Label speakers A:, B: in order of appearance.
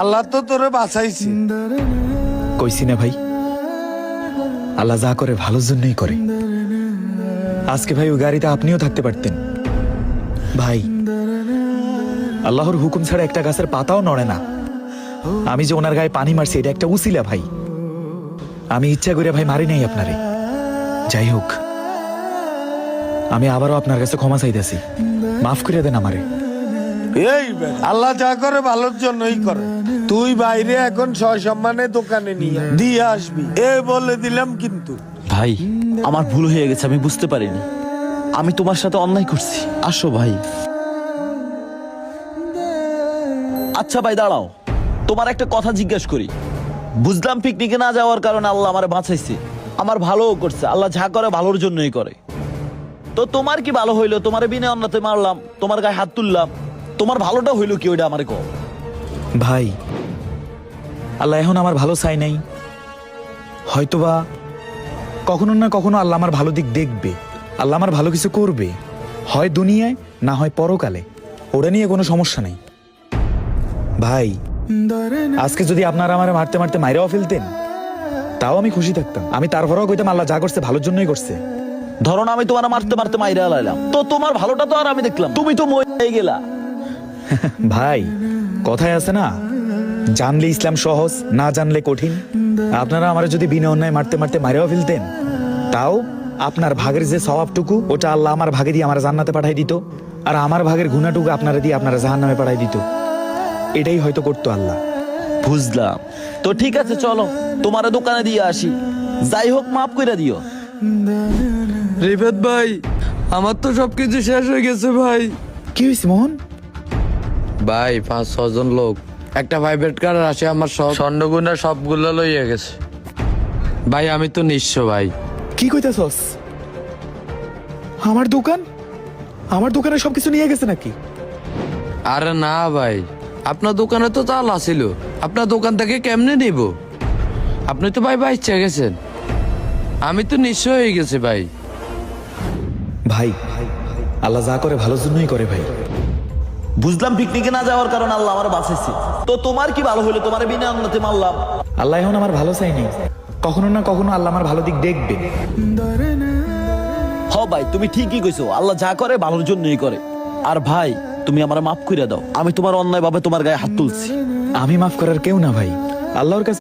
A: আল্লাহ তো তোরে বাঁচাইছে।
B: কইছি না ভাই, আল্লাহ যা করে ভালোর জন্যই করে। আজকে ভাই ওই গাড়িতে আপনিও থাকতে পারতেন ভাই। আল্লাহর হুকুম ছাড়া একটা গাছের পাতাও নড়ে না। আমি যে ওনার গায়ে পানি মারছি এটা একটা উসিলা ভাই। আমি ইচ্ছা করে ভাই মারি নাই আপনারে। যাই হোক, আমি আবারও আপনার কাছে ক্ষমা চাইতেছি, মাফ করে দেন আমারে।
A: এই আল্লাহ যা করে ভালোর জন্যই করে। তুই বাইরে এখন সসম্মানে দোকানে নিয়ে দিয়ে আসবি, এ বলে দিলাম। কিন্তু
C: ভাই আমার ভুল হয়ে গেছে, আমি বুঝতে পারিনি। আমি তোমার সাথে অন্যায় করছি। আসো ভাই। আচ্ছা ভাই দাঁড়াও, তোমার একটা কথা জিজ্ঞেস করি। বুঝলাম পিকনিকে না যাওয়ার কারণে আল্লাহ আমার বাঁচাইছে, আমার ভালোও করছে। আল্লাহ যা করে ভালোর জন্যই করে। তো তোমার কি ভালো হইলো? তোমার বিনা অন্যতে মারলাম, তোমার গায়ে হাত তুললাম, তোমার ভালোটা হইলো কি? ওইটা আমারে কও
B: ভাই। আল্লাহ এখন আমার ভালো চাই নাই, হয়তোবা কখনো না কখনো আল্লাহ আমার ভালো দিক দেখবে, আল্লাহ আমার ভালো কিছু করবে, হয় দুনিয়ায় না হয় পরকালে। ওটা নিয়ে কোনো সমস্যা নেই ভাই। আজকে যদি আপনারা আমার মারতে মারতে মাইরাও ফেলতেন তাও আমি খুশি থাকতাম। আমি তারপরেও কইতাম আল্লাহ যা করছে ভালোর জন্যই করছে।
C: ধরো না আমি তোমার মারতে মারতে মাইরা লাইলাম, তো তোমার ভালোটা তো আর আমি দেখলাম, তুমি তো মরে গেলা।
B: ভাই কথায় আছে না, জানলে ইসলাম সহজ, না জানলে কঠিন। আপনারা আমার যদি বিনা অন্যায় মারতে মারতে মারেও ফেলতেন তাও আপনার ভাগের যে স্বভাবটুকু ওটা আল্লাহ আমার ভাগে দিয়ে আমার জান্নাতে পাঠাই দিত, আর আমার ভাগের গুণাটুকু আপনারা দিয়ে আপনারা জাহান্নামে পাঠাই দিত। এটাই হয়তো করতো আল্লাহ।
C: বুঝলাম। তো ঠিক আছে, চলো তোমার দোকানে দিয়ে আসি। যাই হোক, মাফ করে দিও।
D: রিফাত ভাই, আমার তো সবকিছু শেষ হয়ে গেছে ভাই।
B: কি হয়েছে মোহন?
D: ভাই 5-6 জন লোক একটা প্রাইভেট কার আসে আমার সব স্বর্ণগুনা সবগুলো লইয়া গেছে ভাই। আমি তো নিঃস্ব ভাই।
B: কি কইতাছস? আমার দোকান, আমার দোকানে সবকিছু নিয়ে গেছে নাকি?
D: আরে না ভাই, আপনার দোকানে তো তালা ছিল, আপনার দোকান থেকে কেমনে নিব? আপনি তো ভাই বাচ্চা গেছেন, আমি তো নিঃস্ব হয়ে গেছি ভাই।
B: ভাই আল্লাহ যা করে ভালোর জন্যই করে ভাই।
C: বুঝলাম পিকনিকে না যাওয়ার কারণে আল্লাহ আমার বাঁচাইছে। তো তোমার কি ভালো হইলো? তোমার বিনা অন্যতে মারলাম।
B: আল্লাহ এখন আমার ভালো চাই নাই, কখনো না কখনো আল্লাহ আমার ভালো দিক দেখবে।
C: হ ভাই, তুমি ঠিকই কইছো, আল্লাহ যা করে ভালোর জন্যই করে। আর ভাই তুমি আমার মাফ করে দাও, আমি তোমার অন্যায় ভাবে তোমার গায়ে হাত তুলছি।
B: আমি মাফ করার কেউ না ভাই, আল্লাহর কাছে